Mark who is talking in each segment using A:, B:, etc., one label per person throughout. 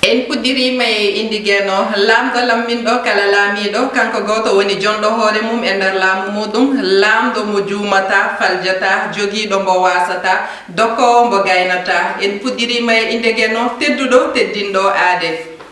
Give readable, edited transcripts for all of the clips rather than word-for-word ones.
A: en puɗɗirima e indigeno lamɗo lamminɗo kala laamiɗo kanko goto woni jonɗo hoore mum e nder laamu muɗum lamɗo mo juumata faljata joguiɗo mbo wasata dokkowo mbo gaynata en puɗɗirima e indigeno tedduɗo teddinɗo aade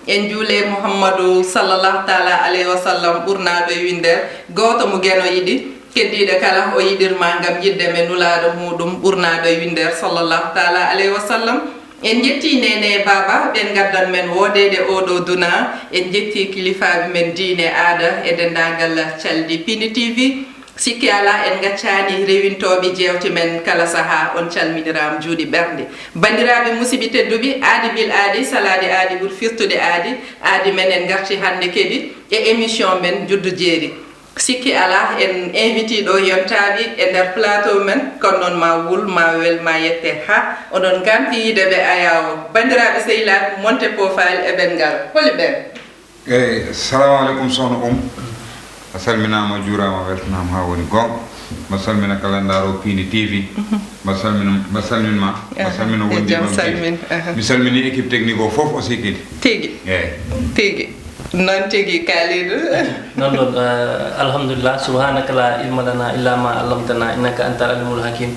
A: en juule mouhammadou sallallahu taala alayhi wa sallam ɓurnaɗo e winder goto mo gueno yiɗi keddiɗo kala o yiɗirma gam yidde me nulaɗo muɗum ɓurnaɗo e winder sallallahu taala alayhi wa sallam en jetti nene baba ɓen gaddan men wodede oɗo duna en jetti kilifaɓe men diine aada e dendagal caldi Pindi TV sikki ala en gaccani rewintoɓe jewte men kala saaha on calminirama juuɗe ɓerde bandiraɓe musidɓe tedduɓe aadi bil aadi salade aadi ɓuuri firtude aadi men en garti hande kadi e émission men juddu jeeri sikki ala en invité ɗo yontaɓe e nder plateau men kono noon ma wul ma wel ma yette ha oɗon ganti yideɓe ayawo bandiraɓe sehilaɓe monte pofali eɓen ngal holi ɓen
B: eyyi assalamu aleykum sohna a salminama juurama weltanama ha woni gonga mba salmina kala ndaaro Pindi TV mba salminma mi salmini équipe technique o foof aussi kadi
A: tigui tigui non tigi Kalidou
C: non ɗon alhamdulillah subhanaka la ilma lana illa ma allamtana innaka anta alimul hakim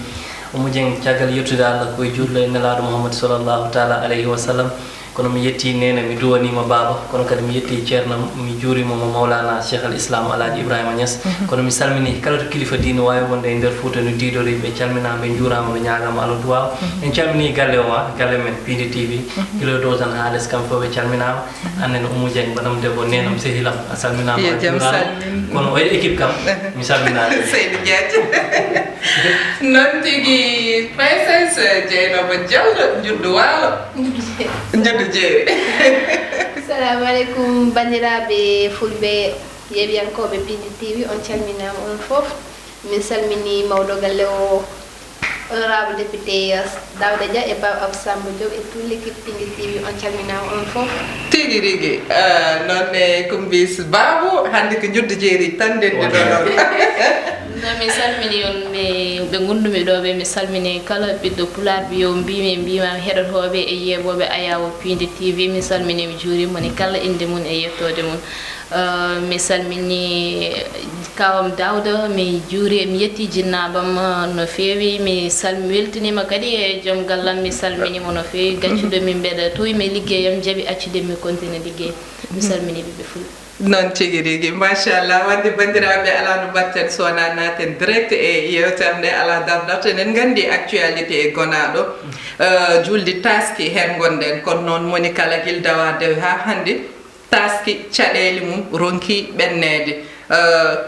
C: omo jeng caggal yettude Allah koye juurlo e nelaɗo Mouhammad sallallahu taala alayhi wa sallam kono mi yetti nene mi duwanima baba kono kadi mi yetti ceerno mi juurimomo mawlana cheikh al islam alaji Ibrahima Niass kono mi salmini kala to kilifa diine wawi wonde e nder Fouta no diidori ɓe calminama ɓe juurama ɓe ñagama Allah duwaw en calmini galle o galle men Pindi TV kilo do tan ha less kam fof ɓe calminama annen Oumou Dieng mbaɗam debbo nenam sehilam a salminama a juurama kono oye équipe kam mi salminama
A: Seydou Diagne non tigi princesse Dieynaba Diallo juddu waalo juddu jeeri
D: assalamu aleykum bandiraɓe fulɓe yeɓiyankoɓe Pindi TV on calminama on foof min salmini mawɗo galle o honorable député Daouda Dia e Baba Abou Samba Diop et toute l'équipe Pindi TV on calminama on foof
A: tigi rigui nonne ko mbis Babou hande ko juddu jeeri tan ndenndi ɗo noon
E: non mi salmini on ɓe gondumi ɗo ɓe mi salmini kala ɓiɗɗo pular biyo mbimami heɗotoɓe e yeɓoɓe ayawo Pindi TV mi salmini mi juurima ni kala inde mum e yettode mum mi salmini kawam Dawda mi yetti jinnabam no feewi mi weltanima kadi e joom gallam mi salminimo no feewi gaccuɗo min mbeɗa toyimi liggeyam jaaɓi accude mi continue liggey mi salmini ɓeɓe fulɓe
A: non tigi rigui machallah wadde bandiraɓe ala no batten sowona naten direct e yewtere nde ala dardata enen gandi actualité e gonaɗo julde taski hen gonɗen kono noon moni kala guildawa dewe ha hande taski caɗele mum ronki ɓennede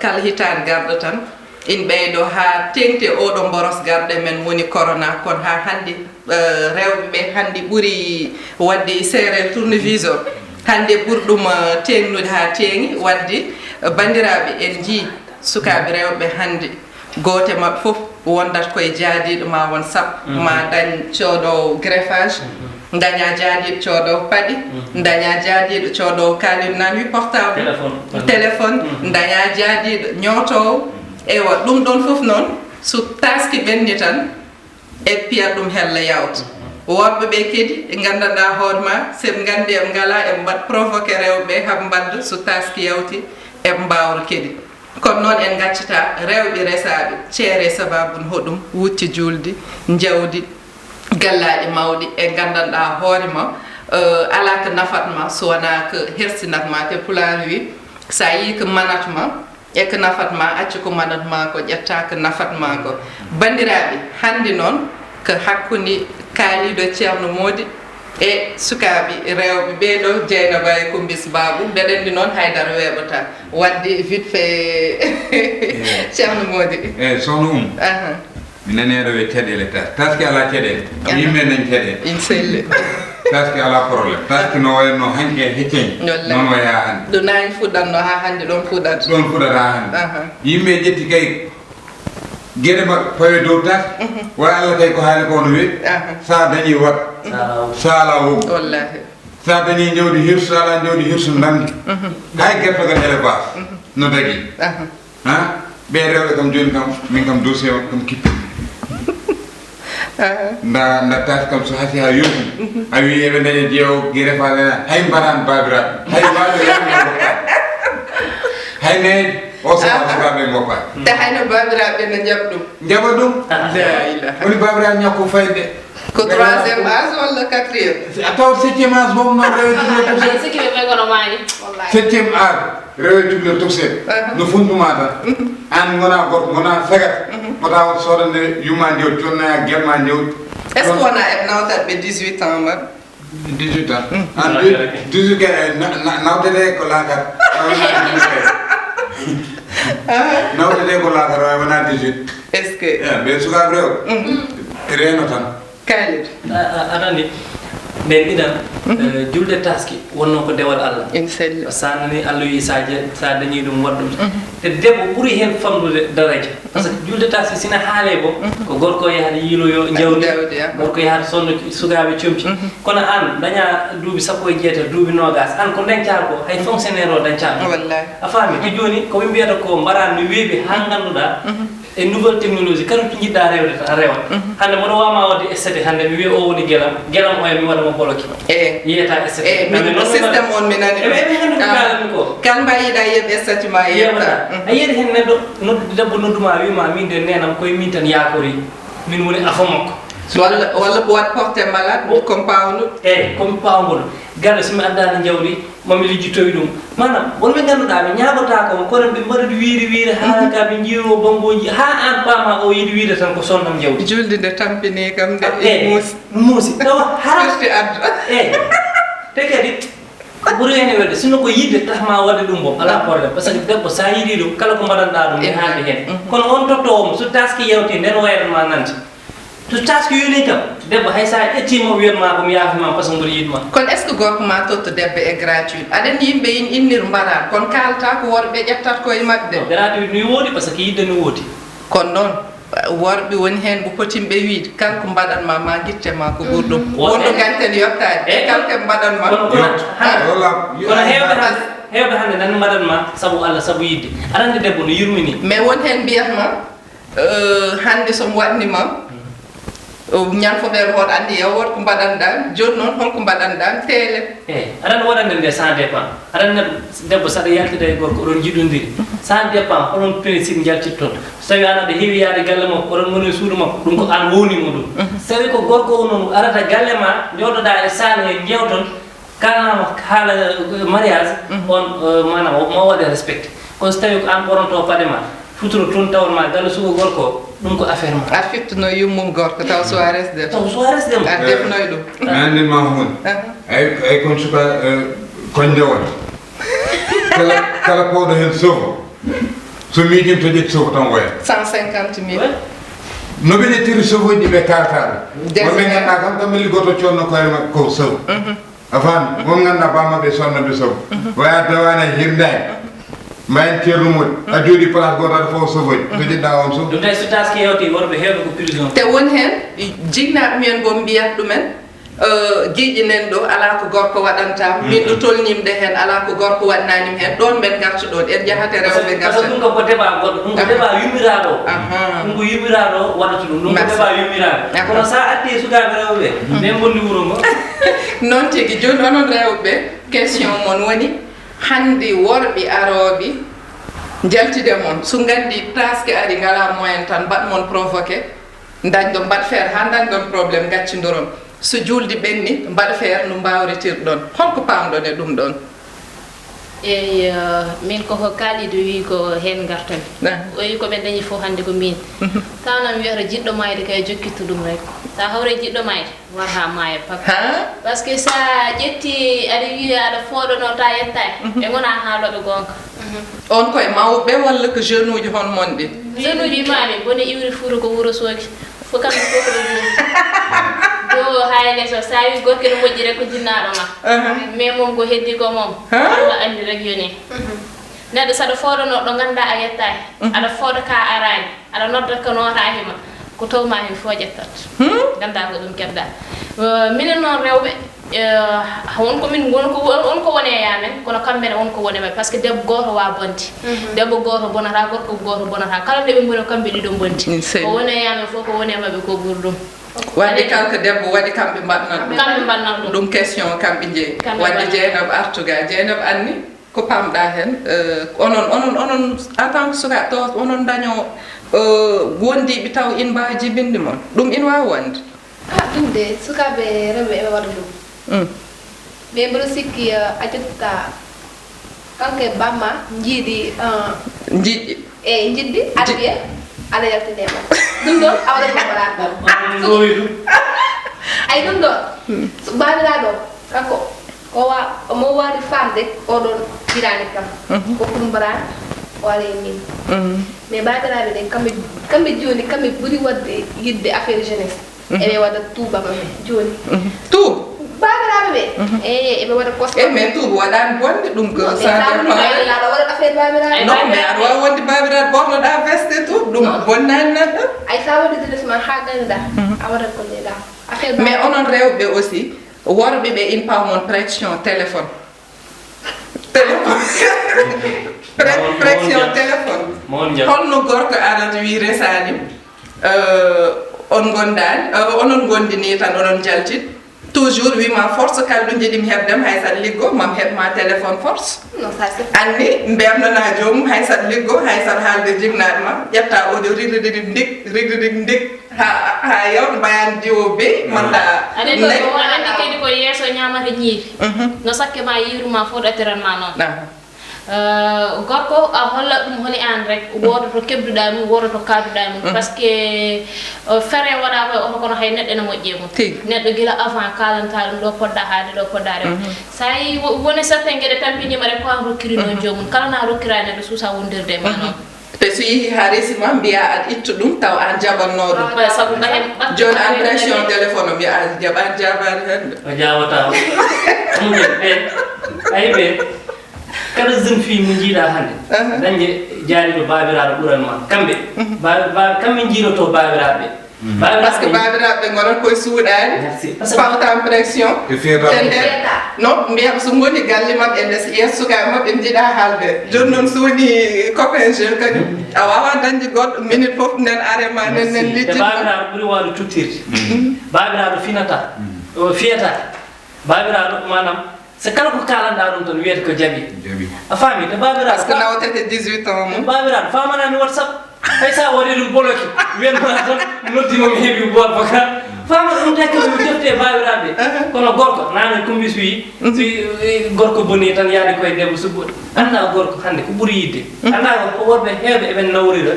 A: kala hitande garɗo tan in ɓeydo ha tengti oɗo boros garɗe men woni corona kono ha hande rewɓeɓe hande ɓuuri wadde sérel tournevisor hande ɓurɗum tengnude ha teŋi wadde bandiraɓe en jii sukaɓe rewɓe hande gote mabɓe foof wondat koye jaadiɗo ma won sappo ma dañ coodowo greffage daña jaadiɗo coodowo paɗi daña jaadiɗo coodowo kalin nan wi portable téléphone daña jaadiɗo ñootowo ewa ɗum ɗon foof noon so taski ɓenni tan e piyat ɗum hella yawta woɓɓe ɓe kadi gandanɗa hoore ma seɓe gandi eɓe ngala eɓe mbaɗ provoqué rewɓe haɓe mbadda so taski yawti eɓe mbawra kadi kono noon en gaccata rewɓe resaɓe ceere sababune hoɗum wutti julde jawdi gallaɗe mawɗi e gandanɗa hoore ma ala ko nafatma so wona ko hersinatma te pulaar wi sa yi ko manatma e ko nafatma accu ko manatma ko ƴetta ko nafatma ko bandiraɓe hande noon ko hakkude kaaliɗo ceerno Mody e sukaɓe rewɓe ɓeɗo Dieynaba e Kumbis Babou mbeɗa andi noon haydara weeɓata wadde vite fait ceerno Mody
B: eyyi sohna mi naneɗo ɓe caɗele taski ala caɗele yimɓe nañ caɗele
A: inchallah
B: taski ala probléme taski no wayno hanke hecceñ noon waya hande
A: ɗo nani fuɗɗatno ha hande ɗon fuɗat
B: ha hande yimɓe ƴetti kay gueɗe mabɓe pawe dow tas wona Allah kay ko haali ko no weeɓi sa dañi wat sa ala wog
A: wallahi
B: sa dañi jawdi hirsu sa ala jawdi hirsu nangi hay gertogal élevage no dagui ɓe rewɓe kam joni kam min kam dossier kam kippi nda tas kam so hasi ha yoni a wi ebe dañe jeew gi refalena hay mbaran babira hay babira hay ne o sa sukaɓe ngoppa
A: te hayno babiraɓe ne jaɓɗum
B: jaɓa ɗum
A: la ilaha
B: woni babira ñakko fayde
A: ko 3e âge walla 4e
B: a taw 7e âge boom noon rewe
E: sikki ɓe ɓe gono maani
B: 7e âge rewe tugle tokset no funduma tan an gona gorko gona sagat mota on sodande yuma ndew tonnaya gemma ndew
A: est ce que wona e nawtatɓe 18 ans man
B: 18 ans an 18 nawdete ko laakar nawdete ko laakar way wona 18
A: est ce que
B: ɓe sukaɓe rew reno tan
A: Khalid
C: aɗani nden ɗiɗan julde taski wonno ko dewal Allah
A: inchallah
C: sa nani Allah wi sa dañi ɗum waɗɗum te debbo ɓuuri hen famdude daraja par ce que julde taski sina haale bo ko gorko yahata yiiloyo jawdi gorko yahata sonno sukaɓe comci kono an daña duuɓi 17 duuɓi nogas an ko dañca ko hay fonctionnaire o dañca
A: wallahi
C: a faami to joni koɓe mbiyata ko mbaran no weeɓi ha ganduɗa e nouvelle technologie kala to jiɗɗa rewde a rewat hande mboɗo wama wadde esthétique hande mi wiya o woni guelam oya mi waɗamo bloqué yiyata esthétique
A: min systéme on mi nani
C: ɗum ko
A: kal mbayiɗa yeɓe esthétique ma yeyta
C: a yiiyata hen neɗɗo debbo nodduma wima min de nenam koye min tan yakori min woni afa makko
A: walla ko wat porté malade comme pawnu
C: comme pawngol galle somi addani jawdi mami lijjitoy ɗum manam wonɓe ganduɗa ɓe ñagota ko kono ɓe mbaɗat wiiri ha ka ɓe jiiro bamboji ha an pama o yiɗi wiide tan ko sonnam jawdi
A: julde nde tampini kam de
C: muusi tawa
A: harti adda
C: te kadi ko ɓuuri hen welde sino ko yidde tahma wadde ɗum bo ala probléme par ce que debbo sa yiɗi ɗum kala ko mbaɗanɗa ɗum e haalde hen kono on tottowomo so taski yewte nden wayatma nante to taski yoni kam debbo hay sa ƴettima wiyatma komi yaafima par ce que mboɗo yiɗma
A: kono est ce que gorko ma totto debbo e gratuit aɗen yimɓe innir mbaran kono kalata ko worɓe ƴettat koye mabɓe
C: gratuit ni woodi par ce que yidde ni woodi
A: kono noon worɓe woni hen ko potimɓe wiide kala ko mbaɗanma ma guittema ko ɓurɗum wonɗo ganten yottade e kala ko mbaɗanma
C: kono hewɓe hande nan mbaɗanma saabu Allah saabu yidde aɗa andi debbo no yurmini
A: mais won hen mbiyatma hande somo waɗnima ñan foɓere hoto andi e wot ko mbaɗanɗa joni noon holko mbaɗanɗa teele
C: aɗa waɗande nde sans dépend aɗa debbo saɗa yaltida e gorko oɗon jiɗodiri sans dépend oɗon principe jaltitton so tawi an aɗa heewi yaade galle makko oɗon goni e suudu makko ɗum ko an wownimo ɗum so tawi ko gorko o noon arata galle ma jooɗoɗa e salle he jewton kalnama haala mariage on manam ma waɗe respecté kono so tawi ko an ɓoronto paɗe ma futuro toon tawonma galle sugo gorko ɗum ko affaire ma
A: a fittuno yummum gorko taw so a resde
C: taw so a resdemo
A: a defnoy ɗum
B: mi andinma hunde ay kon suka koñ ndewon kala powɗo hen sofo so miijim to ƴetti sofo tan woya
A: 150 000
B: no ɓe ƴettiri sofoji ɓe kaltaɓe wonɓe ganduɗa kam kamɓe liggoto conno koye makko ko sow a faami won ganduɗa bammaɓe sonnoɓe sow waya dawana hirdani mbayen ceerno moɗi a jooɗi place goto aɗa fawa sofoji to jiɗɗa on sof
C: ɗum tawi so taski hewti worɓe hewɓe ko prison
A: te won hen jignaɓe mumen gom mbiyat ɗumen giƴinen ɗo ala ko gorko waɗanta min ɗo tolnimde hen ala ko gorko waɗnanim hen ɗon ɓen gartu ɗon en jahate rewɓe garta
C: ɗum ko débat goɗɗo ɗum ko débat yummiraɗo ɗum ko yummiraɗo waɗata ɗum ɗum ko débat yummiraɗo kono sa atti sukaɓe rewɓe ɓe bondi wuuro ngo
A: noon tigui joni onon rewɓe question mon woni hande worɓe aroɓe jaltide mon so gandi taske ari ngala moyen tan mbaɗ mon provoqué dañɗo mbaɗ feere ha dañɗon probléme gaccidoron so julde ɓenni mbaɗa feere no mbawretirɗon holko pamɗon e ɗum ɗon
E: eyi min koko kaalido wi ko hen gartami o wi koɓe dañi fof hande ko min tawno mi wiyata jiɗɗo mayde kay jokkittu ɗum rek sa hawre jiɗɗo mayde war ha maaya pak par ce que sa ƴetti aɗa wiya aɗa fooɗono ta yettani ɓe gona haaloɓe gonka
A: on koye mawɓe walla ko jeune uji hon monɗi
E: jeune uji mami bone iwri fuuro ko wuuro sooki fo kamɓe fof ko ɗum do hayne so sa wi gorke no moƴƴi rek ko jinnaɗo ma mais moom ko heddi ko moom Allah andi rek yoni neɗɗo saɗa fooɗono ɗo ganduɗa a yettani aɗa fooɗa ka arani aɗa nodda ko notakima ko tawma hen fo ƴettat ganda ko ɗum keɓɗa minen noon rewɓe wonko min wonko wone yamen kono kamɓene wonko wone men par ce que debbo goto wa bonde debbo goto bonata gorko goto bonata kala nde ɓe boni kamɓe ɗiɗo bondi ko wone yamen fof ko wone mabɓe ko ɓuuri ɗum
A: wadde kalko debbo waɗi kamɓe mbaɗnat
E: kamɓe mbannan ɗum
A: ɗum question kamɓe jeeyi wadde Dieynaba artuga Dieynaba anni ko pamɗa hen onon en tant que sukaɓe to onon daño wondiɓe taw in mbawi jibinde moon ɗum ina wawi wonde
D: ɗum de sukaɓe rewɓe eɓe waɗa ɗum ɓe mbiɗa sikki a jottata kanko e bamma jiiɗi
A: jiɗɗi
D: eyi jiɗɗi aɗa wiya aɗa yaltinema ɗum ɗon a waɗat mo ay ɗum ɗon so babiraɗo kanko mo wawi famde oɗon jirani kam ko kumbarani o waɗa e min mais babiraɓe ɗen kamɓe joni kamɓe ɓuuri wadde yidde affaire jeunesse eɓe waɗa tuuba maɓe joni
A: tuuba
D: babiraɓe ɓe eyi eɓe waɗa costa
A: mais tuuba waɗani bonde ɗum ko ça dépend
D: aɗa waɗa affaire babiraɓe
A: non mais aɗa wawi wonde babiraɗe ɓornoɗa veste tout ɗum bonnani neɗɗo
D: ay sa waɗi jeunesse ma ha gañoɗa a waɗat ko jeeɗa affaire
A: mais onon rewɓe aussi worɓe ɓe in pawmon pression téléphone pression téléphone holno gorko arata wi resanim on gondani onon gondini tan onon jaltit toujours wima force kalɗo jiiɗimi hebdem hay saɗa liggo mam heɓma téléphone force anni mbemnana jomum hay saɗa liggo hay saɗa haalde jignaɗe ma ƴetta oɗo rigririg ndik ha yawta mbayani diwo be manda
E: aɗa kadi ko yeeso ñamata ñiiri no sakke ma yiruma fo ɗatiranma noon gorko a hollat ɗum holi an rek woto to kebduɗa mum woto to kaduɗa mum par ce que feere waɗa koye oto kono hay neɗɗo ene moƴƴe mum neɗɗo guila avant kalanta ɗum ɗo poɗɗa haalde ɗo poɗɗa rew sa yi woni certain gueɗe tampinima rek ko an rokkirino jomum kala na rokkira neɗɗo suusa wondirde ma noon
A: te so yeehi ha resima mbiya aɗa ittu ɗum taw an jaɓanno ɗum
E: sabu ɓahen
A: joni an pression téléphone o mbiya a jaɓani jabani hande
C: o jawata ɗumɗen ɓe ayi ɓe kala jeune fille mo jiiɗa hannde dañde jaariɗo babiraɗo ɓuran ma kamɓe kamɓe jiiɗoto babiraɓe
A: par ce que babiraɓe gonon koye suuɗani pawtan pression non mbiyam so goni galle mabɓe nde so ƴeeso sukaɓe mabɓe jiiɗa haalde joni noon so woni copain jeune kadi a wawa dañde goɗɗo minute foof nden arema nen lijji
C: babiraɗo ɓuuri wawde tuttirde babiraɗo finata fiyata babiraɗo manam so kala ko kalanɗa ɗum toon wiyete ko jaaɓi a faami to babiraɗo
A: par ce que nawtete 18 ans mum
C: babiraɗo famanani whatsapp hay sa waɗi ɗum bloqué wiyanma tan noddima mi heeɓi boot boka fama ɗum taki mi defte babiraɓe kono gorko nane kumbis wi si gorko boni tan yaadi koye debbo subbuɗo anda gorko hande ko ɓuuri yidde anda ko worɓe heewɓe eɓen nawrira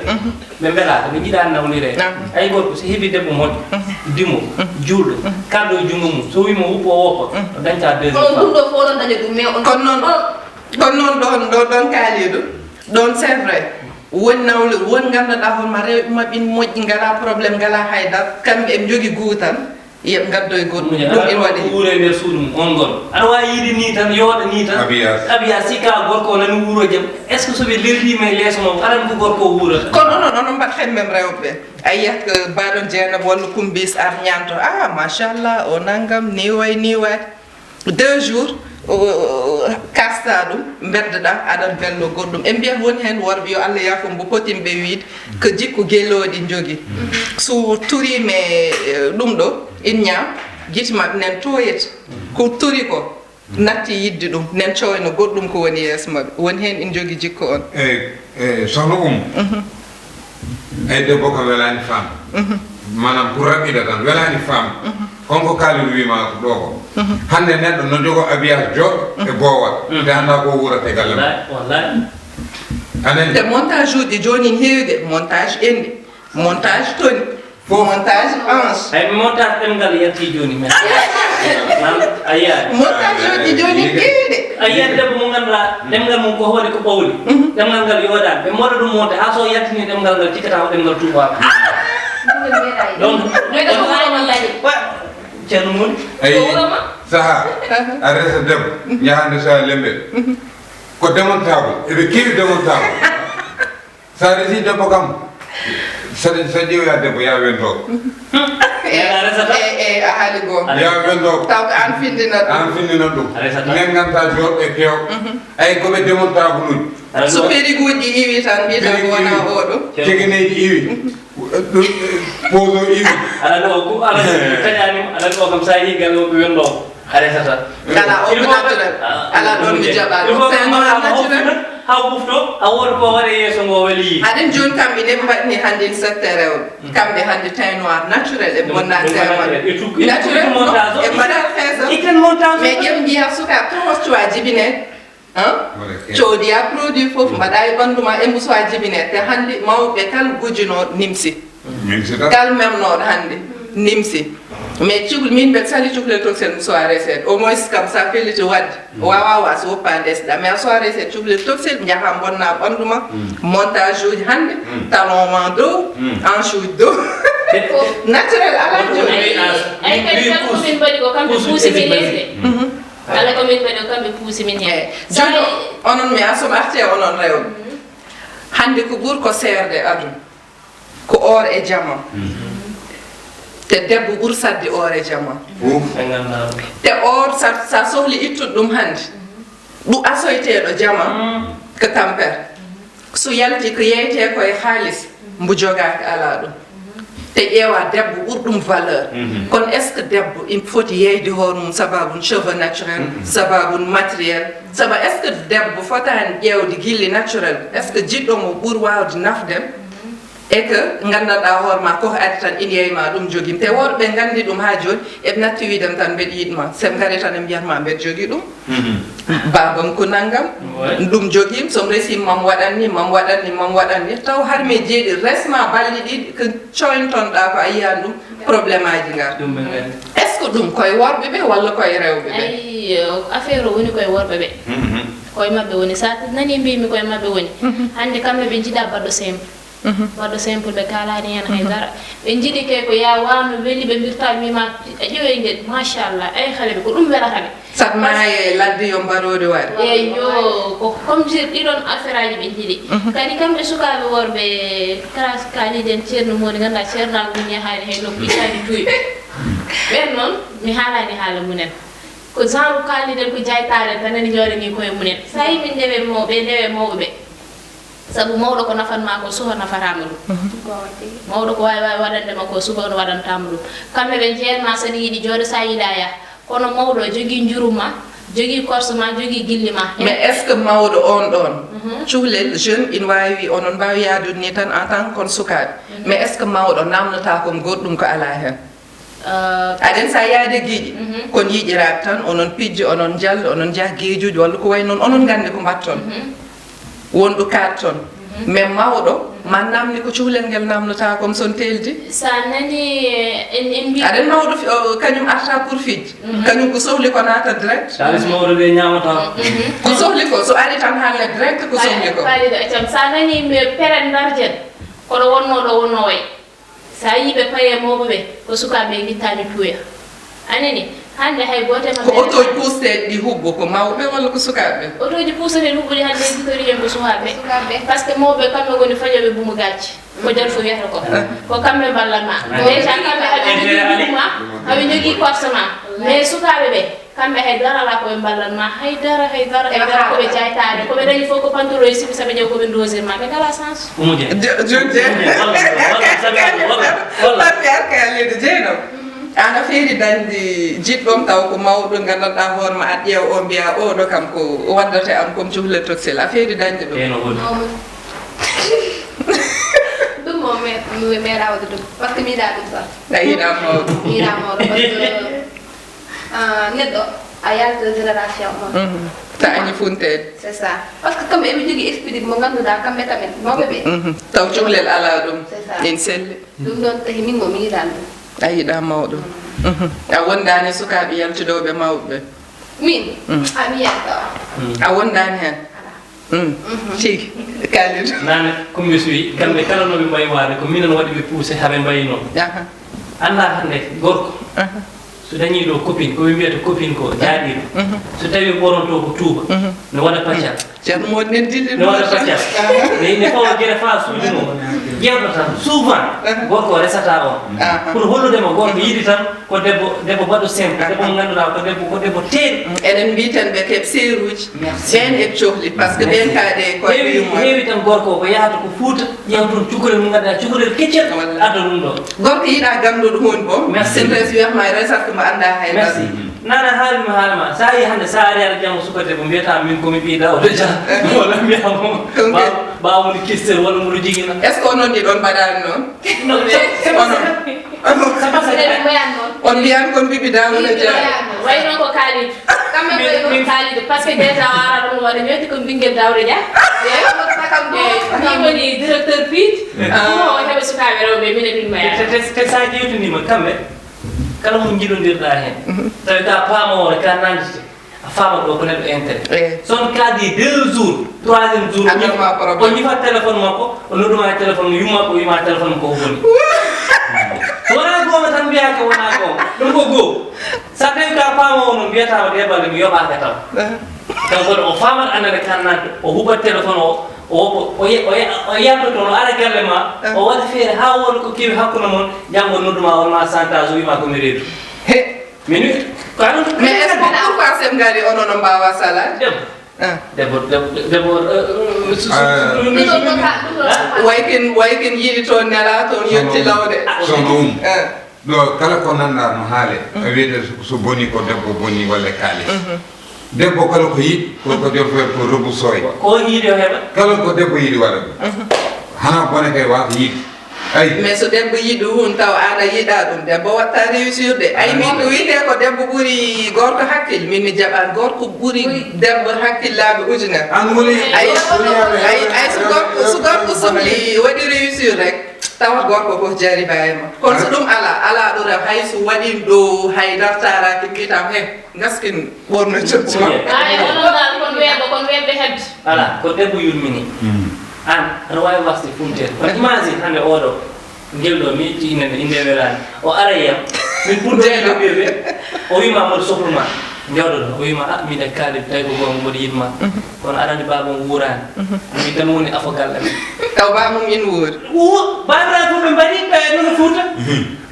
C: ɓe mbelaka ɓe jiiɗa nawrire ay gorko so heeɓi debbo moƴƴo dimo juulɗo kalɗo e jungo mum so wima wuppo woppa o dañta deuxiéme
D: ɗum ɗo fo oɗon daña ɗum mais
A: kono noon ɗon kaaliɗo ɗon c'est vrai woni nawle won ganduɗa hoorema rewɓe mabɓe moƴƴi ngala probléme ngala haydar kamɓe eɓe jogui guu tan yeɓe gaddo e goɗɗum ɗum ina waɗi
C: wuuro e nder suudu mum on gon aɗa wawi yiide ni tan yooɗa ni tan abiya sikka gorko o nani wuuro jaam est ce que soɓe lerdima e leeso mum aɗan ko gorko o wuurata
A: kono onon mbaɗa hemmem rewɓe a yiyat ko baɗon Dieynaba walla kumbis ar ñanto machallah o naggam ni way 2 jours kasta ɗum beddoɗa aɗan bello goɗɗum e mbiyat woni hen worɓe yo Allah yaafo mbo potimɓe wiide ko jikku gueloɗi jogui so turime ɗum ɗo in ñaam guite mabɓe nen toyeta ko turi ko natti yidde ɗum nen cowno goɗɗum ko woni yeeso mabɓe woni hen in jogui jikku on
B: sohna ay debbo ko welani femme manam pour raɓɓiɗa tan welani femme konko kaaliɗo wima ɗo ko hande neɗɗo no jogo habillage joɗɗo e boowal nde anda ko wurate galle ma
A: te montage uji joni ne heewi de montage enɗi montage toni montage ange
C: ay montage ɗemgal yatti joni men
A: montage uji joni keewi de
C: a yiyat debbo mo ganduɗa ɗemgal mum ko hooli ko ɓawli ɗemgal ngal yoɗani ɓe moɗa ɗum monte ha so yattini ɗemgal ngal cikkata ko ɗemgal tubaka donc ceerno mum
B: ayi saha a resa debbo yahande sa lembe ko démontable eɓe keewi démontable sa resi debbo kam sa ƴeewoya debbo ya wentoko
A: a haali goto
B: ya wentoko
A: taw ko an findinat
B: ɗum nen ganta joɗɓe keew ay koɓe démontable uji
A: so périguji iwi tan mbiyata ko wona oɗo
B: cegeneji iwi poso iwi
C: ala do ko ala kañani ala do kam sa yi gal ko yondo xare tata
A: ala o naturel ala don mi jaba
C: do ko naturel ha bufto a wor ko ware yeso ngo wali
A: aden jon kambe de mbatni hande secte rew kambe hande teint noir naturel e bonna terma naturel e badal xeso
C: iken montage
A: mais jem jiya suka to wastu wajibine coodi a produit fof mbaɗa e ɓanndu ma e mbusoji binet te hannde mawɓe kala gujjunoɗo nimsi kala memnoɗo hannde nimsi mais cukalel min mbeɗa sali cukalel toxel soirée seeɗa au moins kam sa felliti wadde wawa was woppa ndesɗa mais a soirée seeɗa cukalel toxel jaaha bonna ɓanndu ma montage uji hannde talon ma dow hanche uji dow naturel ala joni
E: ay kadi kam komin mbaɗi ko kamɓe puusi min hefde ala komin mbaɗi ko kamɓe puusi min he
A: joni onon mi asoma arte onon rewɓe hannde ko ɓuuri ko seerde aduna ko or e jama te debbo ɓuuri sadde or e jama te or sa sohli ittude ɗum hannde ɗum asoyteɗo jama ko tampere so yalti ko yeyte koye haalis mbo jogaki ala ɗum te ƴeewa debbo ɓuuri ɗum valeur kono est ce que debbo il foti yeyde hoore mum sababu cheveux naturel sababu matériel saabu est ce que debbo fotani ƴeewde guille naturel est ce que jiɗɗo mo ɓuuri wawde nafdem et que gandanɗa hoore ma koko addi tan ina yeyma ɗum jogim te worɓe gandi ɗum ha joni eɓe natti widem tan mbeɗa yiɗma soɓe gari tan ɓe mbiyatma mbeɗa jogui ɗum babam ko naggam ɗum jogim somi resi mam waɗanni mam waɗanni mam waɗanni taw har mi jeeɗi resma balɗe ɗiɗi ko coyntonɗa ko a yiyani ɗum probléme aji gar est ce que ɗum koye worɓe ɓe walla koye rewɓe ɓe
E: ay affaire o woni koye worɓe ɓe koye mabɓe woni sa nani mbimi koye mabɓe woni hande kamɓe ɓe jiiɗa baɗɗo simple baɗɗo simple ɓe kalani hen haydara ɓe jiiɗi ke ko ya wano weeli ɓe mbirta wima ƴeewe guel machallah ay haale ɓe ko ɗum welataɓe
A: sat maaye ladde yo mbarode waɗi
E: eyyo ko comme ɗiɗon affaire aji ɓe jiiɗi kadi kamɓe sukaɓe worɓe classe kaliden ceerno moni ganduɗa ceernago mum yahani hay nokku itani tuuyi ɓen noon mi haalani haala munen ko genre kaliden ko jaytaren tan nani jooɗani koye munen sa yi min ndewe mawɓe ndewe mawɓe ɓe sabu mawɗo ko nafanma ko suho nafatama ɗum mawɗo ko wawi waɗandema ko suba no waɗantama ɗum kamɓe ɓe jeerma saɗa yiiɗi jooɗo sa yiiɗaya kono mawɗo jogui juruma jogui korse ma jogui guilli ma
A: mais est ce que mawɗo on ɗon cuhlel jeune ina wawi onon mbawi yadude ni tan en tant que kon sukaɓe mais est ce que mawɗo namdata kom goɗɗum ko ala hen aɗen sa yaade guiƴi kon yiiƴiraɓe tan onon pijji onon jalla onon jaa gueejuji walla ko way noon onon gandi ko mbatton wonɗo 4 tonnes mais mawɗo ma namni ko cuhlel ngel namnata comme son teldi
E: sa nani en mbi
A: aɗen mawɗo kañum arta pour fijji kañum ko sohli ko nata direct
C: salis mawɗo ɓe ñamata
A: ko sohli ko so ari tan halle direct ko sohli ko
E: faaliɗo accam sa nani peren darjen koɗo wonnoɗo wonno way sa yiiɓe paye mawɓe ɓe ko sukaɓe guittani tuuya anani hande hay gote
A: ko otoji puusteɗi ɗi hubbo ko mawɓe walla ko sukaɓe
E: otoji puusateɗi hubbuɗi hande guitori jen ko sukaɓe par ce que mawɓe kamɓe goni fajoɓe bumo gacci ko jar fo wiyata ko kamɓe ballatma déjà kamɓe haɓe jogui bumma haɓe jogui korse ma mais sukaɓe ɓe kamɓe haydara ala koɓe ballatma haydara koɓe jaytare koɓe dañi fof ko pantolo e sibi saɓe ƴew koɓe dosirma ɓe ngala sens
A: papi arkayallede jeyno an a feeri dañde jiɗɗon taw ko mawɗo gandanɗa hoore ma aɗa ƴeewa o mbiya oɗo kam ko waddate am comme cuhlel toxel a feeri dañde ɗum
D: ɗum mo mi meeɗa wadde ɗum par ce que mi yiɗa ɗum tan
A: a yiɗa mawɗo
D: mi yiɗa mawɗo par ce que neɗɗo a yalta génération on
A: ta añi funtede
D: c'est ça par ce que kamɓe eɓe jogui esprit mo ganduɗa kamɓe tamen mawɓe ɓe
A: taw cuhlel ala ɗum
D: c'est ça
A: en selli
D: ɗum ɗon tahi min mo mi yiɗan ɗum
A: a yiɗa mawɗo a wondani sukaɓe yaltuɗoɓe mawɓe ɓe
D: min a mi yaltawa
A: a wondani hen tigi kalid
C: nane comme suwi kamɓe kala noɓe mbayi wade ko minen waɗi ɓe poussé haɓe mbayi noon anda hande gorko so dañi ɗo copine koɓe mbiyata copine ko jaaɗiɗo so tawi ɓoronto ko tuuba no waɗa paccal
A: ceerno mo nen dilli
C: no wala paccal ne fawo gere fa suuji mo jewdo tan souvent gorko resata on pour holludema gorko yiɗi tan ko debbo baɗo simple debbo mo ganduɗa ko debbo teeɗi
A: eɗen mbiten ɓe keɓ séruji sen e cohli par ce que ɓen kaaɗe koye
C: heewi tan gorko ko yahata ko Fouta ƴeew toon cukalel mum ganduɗa cukalel keccel adda ɗum ɗo
A: gorko yiɗa ganduɗo hunde bo sen resi wiyatma resat ko mo anda hay
C: merci nana haalima sa yi hande sa ari ala janggo sukate ko mbiyata min komi ɓiida o deja walla mbiyamo ɓawmoni kistel walla moɗo jiguina
A: est ce que onon ɗi ɗon mbaɗani noon on mbiyan kon bibi dawono jaa
E: way noon ko kaalide kamɓe way noon kaalide par ce que déjà o ara ɗum waɗa ñoyde ko ɓinguel Dawde Dia ni woni directeur piit o heɓe sukaɓe rewɓe minen ɗum mayata
C: te sa ƴewtinima kamɓe kala mo jiɗodirɗa hen tawi ka paamawoore ka nandite a faama ɗo ko neɗɗo intérêt son kadi 2 jours 3e jour o ñifat téléphone makko o nodduma téléphone mo yumma ko wima téléphone ko woni so wona goonga tan mbiyaka wona goonga ɗum ko goo sa tawi ka paamawo noon mbiyatama deballe mi yoɓaka taw taw kono o famat annane kannante o huɓat téléphone o yalto toon o ara galle ma o waɗa feere ha wona ko kewi hakkude moon janggo nodduma wonma chantage o wima komi reedu minute
A: mais est ce que pourquoi sem gari onono mbawa salade
C: debbo
A: wayken yiɗi toon nela toon yetti lawde
B: sono ɗo kala ko nanɗa no haale a wiyde so boni ko debbo boni walla kaali debbo kala ko yiɗi ko defo ko rebusoye
C: ko yiiɗi o heɓa
B: kala ko debbo yiɗi waɗa ɗum hana bone kay wata yiɗi ay
A: mais so debbo yiɗi hun taw an a yiɗa ɗum debbo watta réussir de ay min ɗo wiyete ko debbo ɓuuri gorko hakkille min mi jaɓani gorko ɓuuri debbo hakkillaɓe ujunere ay so gorko sohli waɗi réussir rek tawa gorko ko jari bayima kono so ɗum ala ɗo rew hay so waɗin ɗo hay dartaraki mbitam he gaskin ɓorno cocci ma
E: ay onogal kon weɓɓe hedde
C: ala ko debbo yurmini an aɗa wawi wasde funtere on imagine hande oɗo ngel ɗo mi itti inde welani o aray yam min ɓurdeɗo ɓeɓe o wima moɗo sohluma jawɗo ɗo o wima miɗe kaalide tawi ko gonga mboɗo yiɗma kono aɗa andi babam wuurani min tan woni afogal amen
A: taw bamum in wuuri
C: babiraɓe fof ɓe mbaɗi nono Fouta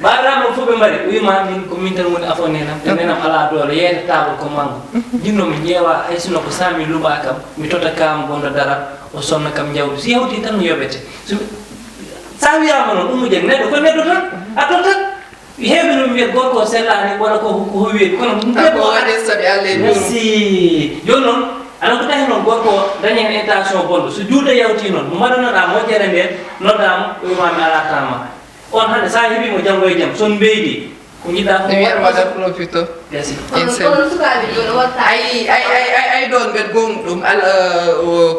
C: babiraɓe fof ɓe mbaɗi o wima min ko min tan woni afo nenam te nenam ala doole yeeyde table ko mango jinnomi ƴeewa hay sino ko 100 000 luɓa kam mi tota kam gonɗo dara o sonna kam jawdi si yawti tan mi yoɓete sa wiyama noon ummujeg neɗɗo ko neɗɗo tan a tottat heewɓe no wiya gorko sellani walla ko wiye kono
A: ko waɗe saɗi allah
C: merci joni noon ala ko tahi noon gorko dañi hen intention bonɗo so juuɗe yawti noon mo mbaɗanoɗa moƴƴere nden noddama o wimami ala tama on hande sa heeɓimo janggo e jaam son mbeydi ko jiɗɗa fof
A: waɗa profito
C: merci
A: ay ɗon mbeɗa gonga ɗum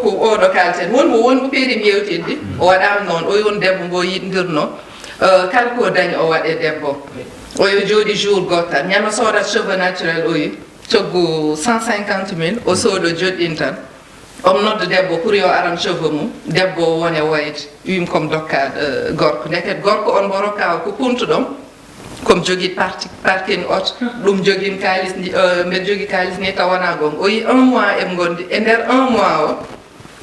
A: ko oɗo kalten wonmo peerim yewtidde o waɗama noon o won debbo mbo yiɗdirno kala ko dañi o waɗe debbo oyo jooɗi jour goto tan ñama soodat cheveux naturel oyi coggu 150 000 o soodo joɗɗin tan omo nodda debbo pour yo aran cheveux mum debbo wone wayde wimi komi dokkaɗo gorko ndeket gorko on mbo rokkawa ko puntuɗom komi jogui parking auto ɗum joguimi kalis mbeɗa jogui kalis ni taw wona gonga o yi 1 mois eɓe gondi e nder 1 mois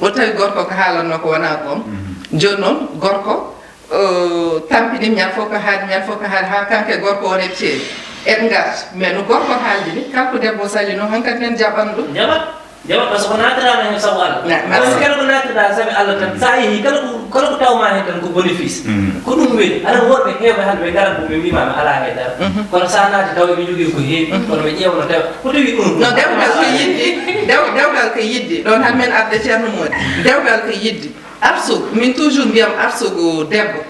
A: o tawi gorko ko haalanno ko wona gonga joni noon gorko tampinimi ñal fof ko haadi ha kanke gorko won eɓe ceeri eɓe garta mais no gorko haaldi ni kanko debbo sali noon hankkadi nen jaɓan ɗum
C: jaɓat par ce que ko natirama hen saabu Allah par ce que kala ko natirɗa saabi Allah tan sa yeehi kala ko tawma hen tan ko bénéfice ko ɗum weeli aɗa worɓe heewɓe hande ɓe garat ɓe mbimami ala haydara kono sa naati taw ɓe jogui ko heewi kono ɓe ƴewno tawa ko tawi ɗum
A: no dewgal ko yiddi dewgal ko yiddi ɗon han men arde ceerno moɗi dewgal ko yiddi arsugo min toujours mbiyam arsugo debbo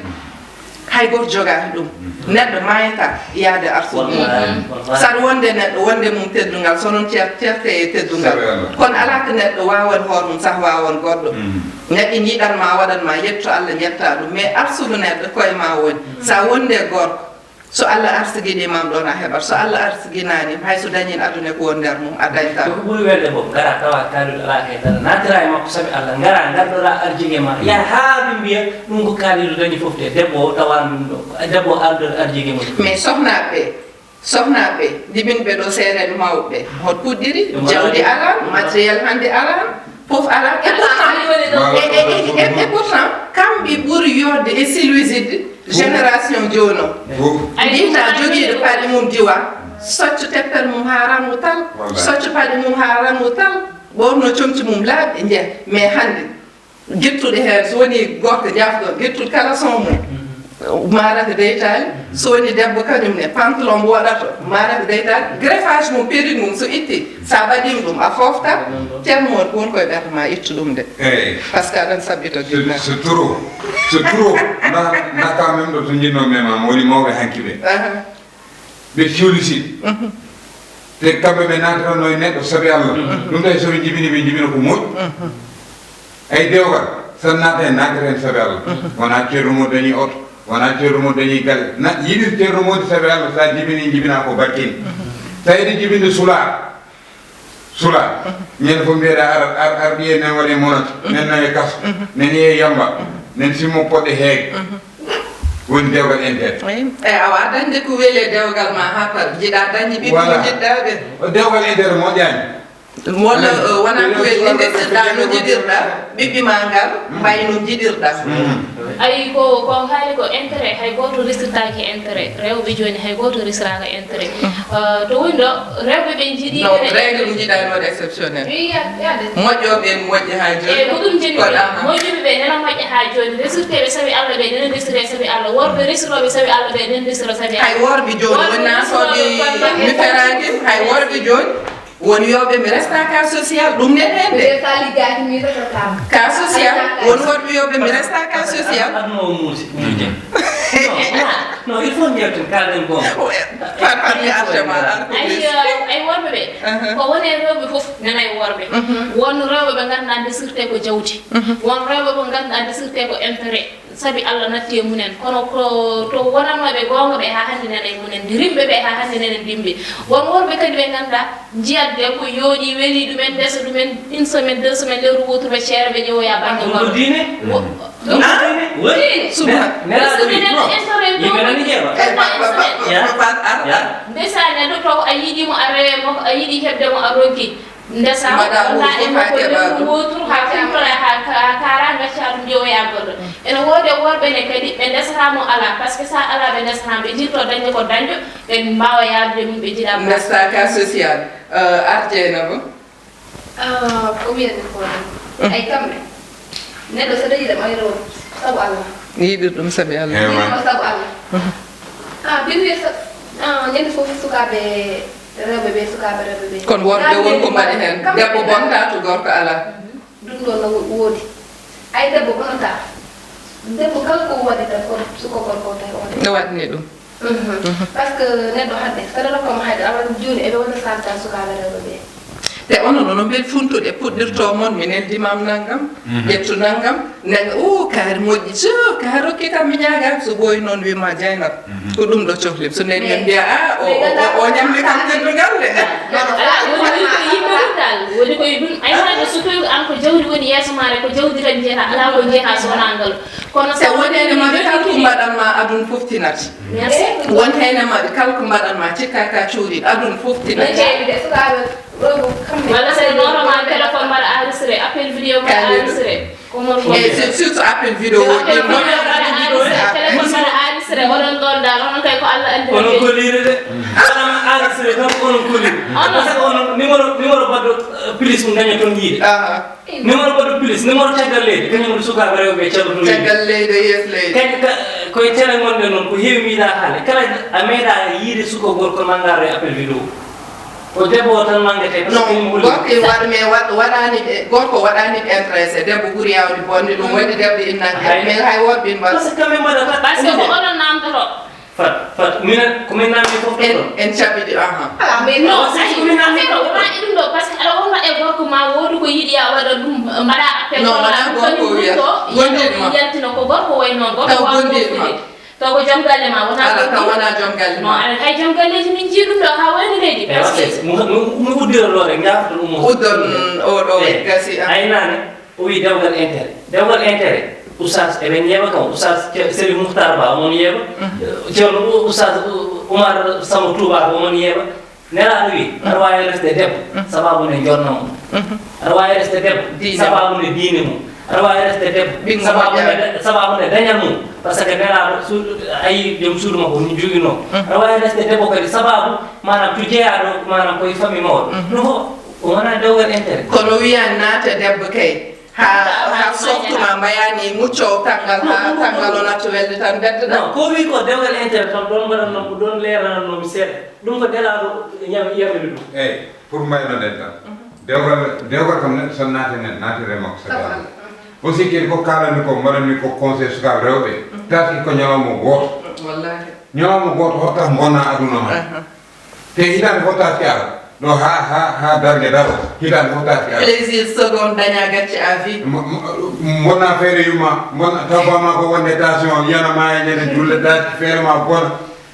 A: hay goto jogaki ɗum neɗɗo mayata yaade arsugo mum saɗa wonde neɗɗo wonde mum teddugal so noon certe e teddugal kono ala ko neɗɗo wawan hoore mum sah wawan goɗɗo neɗɗo jiiɗanma waɗanma yetto Allah jetta ɗum mais arsugo neɗɗo koye ma woni sa wonde gorko so Allah arsiginimam ɗon a heɓat so Allah arsiginanima hay so dañin aduna ko won nder mum a dañta
C: ko ɓuuri welde fof gara tawa kaaliɗo ala haydara natira e makko saabi Allah gara garɗoɗa arjigue ma ya haaɓe mbiya ɗum ko kaaliɗo dañi fof de debbo o tawani ɗum ɗo debbo arɗo arjigue mum
A: mais sohnaɓe ɗiɓinɓe ɗo seereɗe mawɓe hoto puɗɗiri jawdi alan matériel hande alan fof ala et pourtant kamɓe ɓuuri yorde e siluiside génération jono ɗinta joguiɗo paɗe mum diwa socco teppere mum ha rango tan socco paɗe mum ha rango tan ɓorno comci mum laaɓe jeeya mais hande guettuɗo hen so woni gorko jafɗo guettuɗo kala son mum marata deytali so woni debbo kañum ne pantalon woɗato marata deytali greffage mum perruque mum so itti sa waɗima ɗum a foftat termode won koye ɓerta ma ittu ɗum de par ce que aɗan saɓɓito jinna
B: c'est trop naka même ɗo to jinno memama woni mawɓe hankiɓe ɓe fiolisiɗe te kamɓe ɓe natarano e neɗɗo saabi Allah ɗum tawi soɓe jibini ɓe jibina ko moƴƴi ay dewgal tan naata hen natata hen saabi Allah wona ceerno mo dañi oto wona ceerno mo dañi galle yiɗir ceerno mode saabi Allah sa jibini jibina ko bakkini sa yiɗi jibinde sula ñande fof mbiyeɗa ar ɓiye nen waɗe monata nen nawe kaso nen yeeye yamba nen simmo poɗɗe heege woni dewgal interne
A: eyi awa dañde ko weeli e dewgal ma ha par jiɗa dañi ɓiɓɓe jiɗɗa ɓe
B: dewgal interne moƴƴani
A: walla wona ko weeli ni ndesirɗa no jiɗirɗa ɓiɓɓe ma ngal mbay no jiɗirɗa
E: ayi ko haali ko intérêt hay goto resirtaki intérêt rewɓe joni hay goto resiraka intérêt to woni ɗo rewɓe ɓe jiiɗi
A: non règle mo jiɗanode exceptionnel moƴƴoɓe moƴƴi ha joni
E: e ko ɗum jeni moƴƴuɓe ɓe nena moƴƴa ha joni resirteɓe saabi Allah ɓe nena resire saabi Allah worɓe resiroɓe saabi Allah ɓe nena resiro saabi Allah
A: hay worɓe joni wonna soɓe mi feraki hay worɓe joni woni yoɓe mi resta cas social ɗum nen hen de cas social woni worɓe yoɓe mi resta cas social
C: adno muusi non il faut jewten kalden gonga
A: farmi artema
E: ay worɓe ɓe ko woni rewɓe fof nana e worɓe won rewɓe ɓe ganduɗa desirte ko jawdi won rewɓe ɓe ganduɗa desirte ko intérêt sabi Allah natti e munen kono ko to wonanoɓe gonga ɓe ha hande nana e munen rimɓe ɓe ha hande nana dimɓe won worɓe kadi ɓe ganduɗa jiyatde ko yooɗi weeli ɗumen desa ɗumen une semaine 2 semaines lewru wotuɓe ceere ɓe ƴewoya banggue gorko ndesani ɗo taw a yiiɗimo a rewemo a yiiɗi heɓdemo a ronki ndesama ko wotur ha fimtola ha kara gacca ɗum ƴewoya goɗɗo ene woode worɓe ne kadi ɓe ndesatamo ala par ce que sa ala ɓe ndesatamo ɓe jirto dañde ko dañƴo ɓe mbawa yaadude mum ɓe jiɗa
A: ndesta cas social arjenabo
D: ko wiyande ko ay kamɓe neɗɗo so dañi ɗam ayro sabu Allah
A: yiɗir ɗum saabi Allah
D: yiɗimo sabu Allah bindi ñande fof sukaɓe rewɓe ɓe sukaɓe rewɓe ɓe
A: kono worɓe wonko mbaɗi hen debbo bonta to gorko ala
D: ɗum ɗo no woodi ay debbo bonata debbo kala ko waɗi tan ko suko gorko tawi waɗi
A: no waɗni ɗum
D: par ce que neɗɗo hande saɗa rokkama hayde awa joni eɓe wona salta sukaɓe rewɓe ɓe
A: te onon no mbeɗa funtuɗe puɗɗirto moon mi neldimam naggam ƴettu naggam naga kaari moƴƴi so kaari rokki kam mi ñagaki so ɓooyi noon wima Dieynaba ko ɗum ɗo cohlim so nden min mbiya o ñamli kam teddugal de
E: yimɓe dal woni koye ɗum aynade so tawi an ko jawdi woni yeeso ma ko jawdi tan jeeta ala ko jeeta sowona ngal kono
A: te wonede maɓe kala ko mbaɗanma aduna foftinata won hene maɓe kala ko mbaɗanma cikka ka cuuɗiɗo aduna foftinata
E: walla c'est normal téléphone mbaɗa enregistré appel vidéo mbaɗa enregistré
A: surtout appel vidéo
E: téléphone mbaɗa enregistré onon ɗon dal onon kay ko Allah andi
C: onon koliri de onon enregistré tan onon koliri par ce que onon numéro baɗɗo plus mum daña toon yiide numéro baɗɗo plus numéro caggal leydi kañum woni sukaɓe rewɓe calloto
A: caggal leydi yes leydi
C: kañ koye télé gonɗe noon ko heewi miiɗa haale kala a meeɗa yiide suko gorkol ma ngaro e appel vidéo ko debbo tan mangete
A: non gorko waɗa mais waɗani ɓe gorko waɗani ɓe intéressé debbo ɓuuri yawde bonde ɗum waɗi debbo innanke mais hay worɓe mbaɗa
C: par ce que kamɓe mbaɗata
E: par ce que ko onon namdoto
C: fat minen komin namdi fof
A: en caɓiɗi
E: mais non affaire o wona e ɗum ɗo par ce que aɗa wonno e gorko ma woodi ko yiɗi a waɗa ɗum mbaɗa appel
A: non wona gorko wiya gondinma
E: yaltino ko gorko way noon gorko
A: gondinma
E: to ko joom galle ma wona
A: ala taw wona joom galle
E: non aɗa hay joom galleji min jii ɗum ɗo ha wayno leydi
C: mi uddira ɗo rek jafata ɗum
A: uddon oɗo gasi
C: aynane o wi dewgal intérêt oustaz eɓe ñeeɓa kam oustaz Seri Mouhtar Ba omon yeeɓa ceerno oustaz Oumar Samba Touba ko omon yeeɓa nelaɗo wi aɗa wawi resde debbo sababu nde jonnamo aɗa wawi resde debbo sababude diine mum aɗa wawi resde debbo sababude dañal mum par ce que nelaɗo ayi joom suudu makko ni joguino aɗa wawi resde debbo kadi sababu manam to jeeyaɗo manam koye famille mawɗo ɗum fof wona dewgal intérêt
A: kono wiyan naate debbo kay ha softuma mbayani muccow tangal o natto welde tan beddoɗa
C: non ko wi ko dewgal intérêt tan ɗon mbaɗatno ko ɗon lerananomi seeɗa ɗum ko nelaɗo yaɓiri ɗum
B: eyyi pour mbayno ɗen tan dewgal kam neɗɗo so naati nen naatire makko sagal aussi kadi ko kalani ko mbaɗanmi ko conseil sukaɓe rewɓe tati ko ñalawma goto
A: wallahi
B: ñalawma goto hotta bonna aduna ma te hitande fottaki ala ɗo ha dargue daro hitande fottaki ala
A: plaisir second daña gacci à vie
B: bonna feere yuma bonna tabbama ko wonde tension yanama e ñande julle dati feere ma bona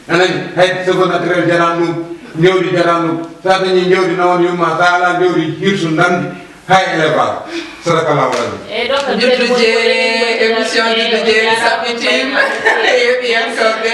B: anani hay second naturel jaran ɗum ñewdi jaran ɗum sa dañi ñewdi nawon yumma sa ala ñewdi hirsu namdi hay élevage sadakala waɗi
A: juddu jeeri émission juddu jeeri sabbitima yeɓiyankoɓe